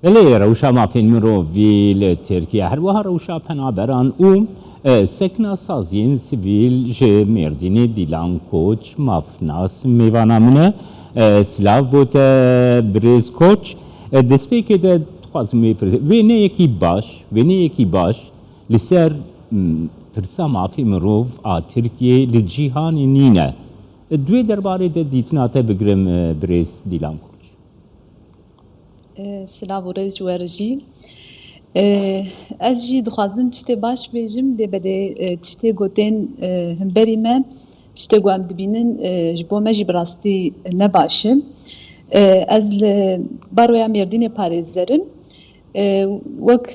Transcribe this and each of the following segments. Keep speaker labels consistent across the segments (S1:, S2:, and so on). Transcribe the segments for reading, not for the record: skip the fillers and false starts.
S1: لێ ڕەوشا مافین مرۆڤی لە ترکیە هەروەها ڕەوشا پەنابەران و سەکنا سازیین سیڤیل ji Mêrdînê Dîlan Koç mafnas mêvana min e silav bote Birêz Koç destpêkê de dixwazim wê wêneyekî baş li ser pirsa mafê mirov a Tirkiyê li cîhanê nîne. Duê derbarê de dîtina te bigirim Birêz Dîlan Koç.
S2: Silav û rêz ji we re jî. Ez jî dixwazim tiştê baş bêjim lê belê tiştê gotên hemberî me tiştê ku em dibînin ji bo me jî bi rastî ne baş e. Ez li baroya Mêrdînê parêzerim. Wek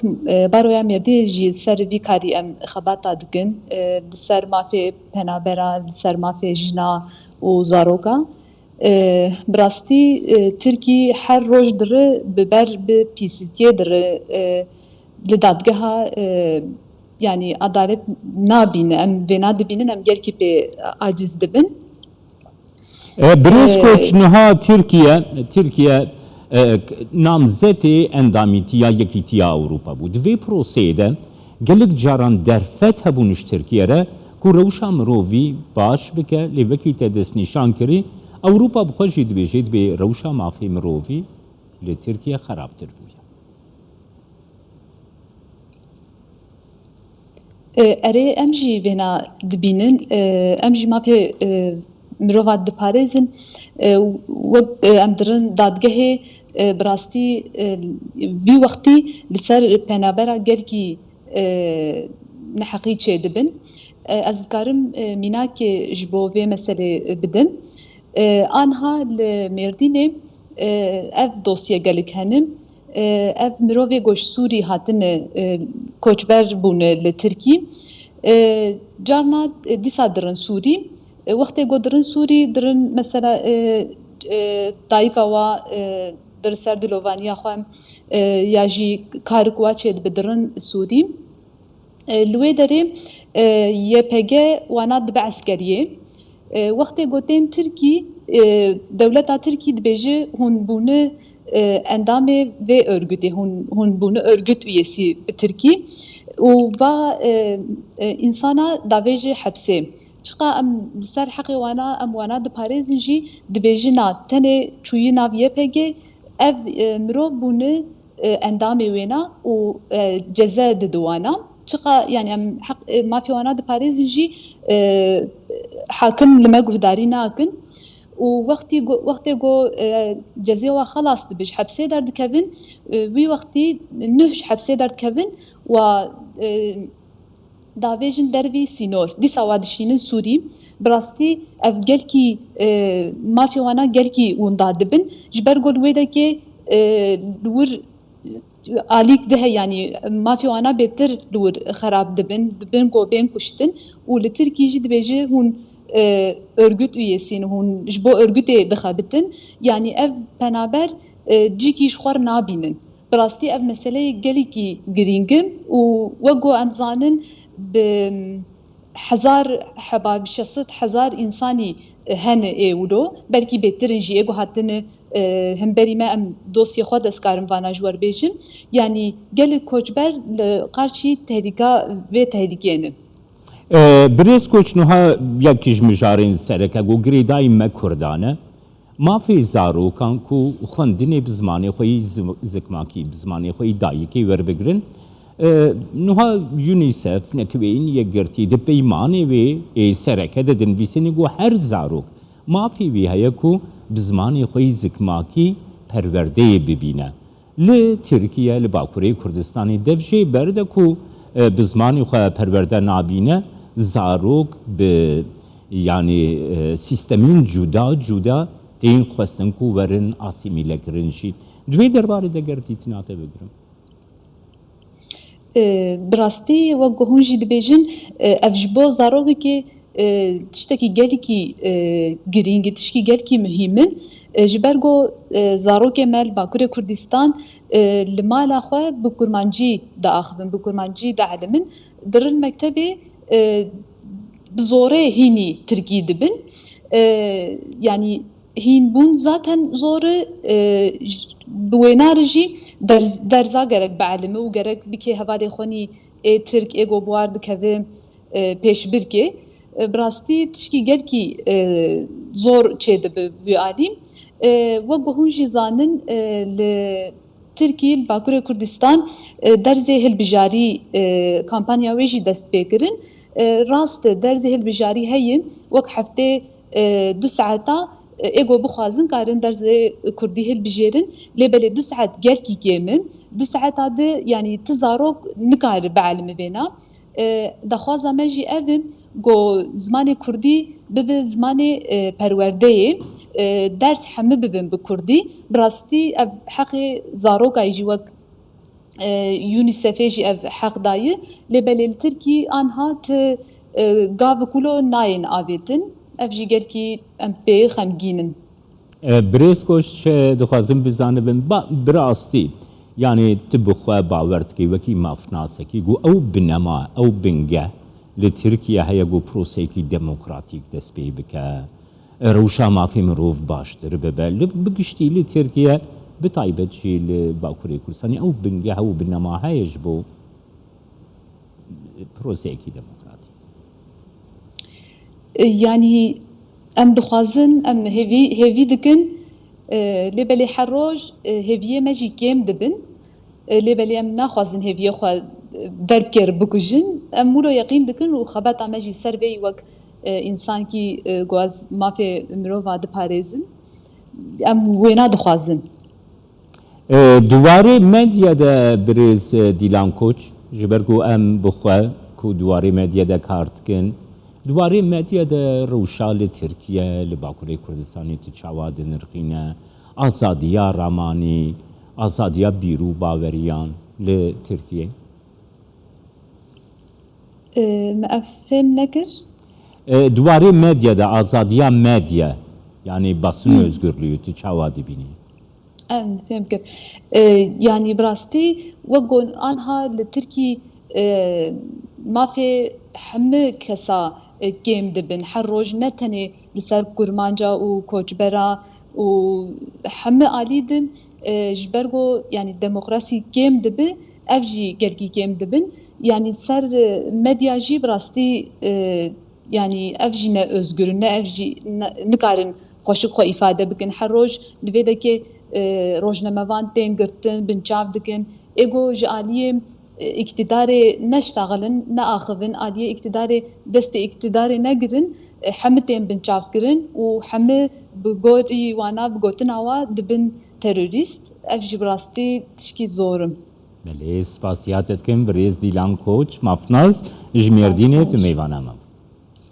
S2: baroya Mêrdînê jî ser vî karî em xebata dikin li ser mafê penabera, li ser mafê jina û zaroka. Bi rastî Tirkî her roj dire bi ber bi pîsîtiyê dire li dadgeha yanî adalet nabîne em vê nadibînin em gelkî pê aciz dibin.
S1: Birêz Koç niha Tirkiye namzetê endamîtiya Yekîtiya Ewropa bû. Di vê proseyê de gelek caran derfet hebûn ji Tirkiye re ku rewşa mirovî baş bike lê wekî te destnîşan kirî Ewropa bi xwe jî dibêje dibê rewşa mafê mirovî li Tirkiye xerabtir bûye.
S2: Erê em jî vêna dibînin em jî mafê mirova diparêzin wek em dirin dadgehê bi rastî vî wextî li ser penabera gelkî neheqî çê dibin. Ez dikarim mînakê ji bo vê meselê bidim. Anha li Mêrdînê ev dosye gelek henin. Ev mirovê goş Sûrî hatine koçber bûne li Tirkî. Carna dîsa dirin Sûrî. Wextê got dirin Sûrî dirin mesela dayîka wa dir ser dilovaniya xwe ya jî karik wa çê dibe dirin Sûrî. Li wê derê YPG wana dibe eskeriyê. Wextê gotên Tirkî dewleta Tirkî dibêje hûn bûne endamê vê örgütê hûn bûne örgüt üyesî bi Tirkî û va însana davêje hepsê. Çiqa em li ser heqê wana em wana diparêzin jî dibêjina tenê çûyî nav YPG ev mirov bûne endamê wêna û ceze dide wana. Çiqa yani em mafê wana diparêzin jî hakim li me guhdarî nakin. û wextê got cezê wa xelas dibe ji hepsê derdikevin wî wextî nûh ji hepsê derdikevin wa davêjin dervî sînor dîsa wa dişînin Sûrî bi rastî ev gelkî mafê wana gelkî wenda dibin ji ber got wêdekê li wir alîk dihe yanî mafê wana bêtir li wir xerab dibin got bên kuştin û li Tirkî jî dibêje hûn örgüt üyesîn hûn ji bo örgütê dixebitin yanî ev penaber cîkî ji xwe nabînin. Bi rastî ev meseleyê gelekî girîng e û wek got em zanin bi hezar heba bi 600,000 însanî hene êwilo belkî bêtirin jî ê got hatine hemberî me em dosyê xwe destkarin vana ji werbêjin yanî gelek koçber li qarşî tehlîka vê tehlîkeyê ne.
S1: Birêz Koç niha yekî ji mijarên sereke got girêdayî me Kurdan e mafê zarokan ku xwendinê bi zimanê xwe yî zikmakî bi zimanê xwe yî dayîkê werbigirin niha UNICEF neteweyên yekgirtî di peymanê wê sereke de dinivîsînê got her zarok mafê wî heye ku bi zimanê xwe yî zikmakî perwerdeyê bibîne. Li Tirkiye li Bakurê Kurdistanê dev jê ber de ku bi zimanê xwe perwerde nabîne zarok bi yanî sîstemîn cuda tên xwestin ku werin asîmîlekirin jî. Divê derbarê de ger dîtina te bigirim.
S2: Bi rastî wek got hûn jî dibêjin ev ji bo zarokekê tiştekî gelekî girîng e tişkî gelekî muhîm e ji ber got zarokê me li Bakurê Kurdistan li mala xwe bi kurmancî diaxivin bi kurmancî dielimin dirin mektebê bi zorê hînî Tirkî dibin yanî هین بون zaten zoru bu wêne re jî derza gerek beelime û gerek bike hevalê xwenî Tirk ê gobuwar dikeve pêşbirkê bi rastî tişkî gelkî zor çê dibe vî alî wek hûn jî zanin li Tirkiyê li Bakurê Kurdistan derzê hilbijarî kampanya wê jî dest pê kirin rast e derzê hilbijarî heye wek heftê 2 saeta ego bixwazin karin derzê Kurdî hilbijêrin lê belê 2 saet gelkî kêm in 2 saeta de yanî ti zarok nikare beelime vêna daxwaza me jî ev in got zimanê Kurdî bibe zimanê perwerdeyê ders hemû bibin bi Kurdî bi rastî ev heqê zarokayê jî wek UNICEF'ê jî ev heq daye lê belê li Tirkî anha ti gavê kulo nayên avêtin ev jî gelkî em pê xemgîn in.
S1: برێسکۆش دixwazim bizanibin bi rastî yanî tu bi xwe bawer dikî wekî mafnasekî got ew binema ew bingeh li Tirkiye heye got prosekî demokratîk dest pê bike rewşa mafê mirov baştir bibe bi giştî li Tirkiye bi taybet jî li Bakurê Kurdistanê ew bingeh ew binema heye ji bo prosekî demokratîk.
S2: Yani em dixwazin em hêvî dikin lê belê her roj hêviyê me jî kêm dibin lê belê em naxwazin hêviyê xwe derbker bikujin em wilo yeqîn dikin û xebata me jî ser vê wek însankî gwaz mafê mirova diparêzin em wêna dixwazin.
S1: Duwarê medya de birêz Dîlan Koç ji ber ku em bi xwe ku duwarê medya de kar dikin duwarê medya de rewşa li Tirkiye li Bakurê Kurdistanê tu çawa dinirxîne azadiya ramanî azadiya bîrû baweriyan li Tirkiye
S2: Me ev fêm nekir
S1: duwarê medya de azadiya medya yanî basın özgürlüğü tu çawa dibînî
S2: em fêm kir yanî bi rastî wek got anha li Tirkî mafê hemû kesa kêm dibin her roj ne tenê li ser kurmanca û koçbera û hemû alî din ji ber got yanî demokrasî kêm dibe ev jî gelkî kêm dibin yanî ser medya jî bi rastî yanî ev jî ne özgür ne ev jî nikarin xweşik xwe îfade bikin her roj di vê dekê rojnamevan tên girtin binçav dikin êgo ji aliyê iktidarê neştaxilin neaxivin aliyê iktidarê destê iktidarê negirin hemû tên binçav kirin û hemû bi gorî wana bi gotina wa dibin terorîst ev jî bi rastî tişkî zor in.
S1: Belê spasiyat etkim birêz Dîlan Koç mafnaz ji Mêrdînê tu mêvana me.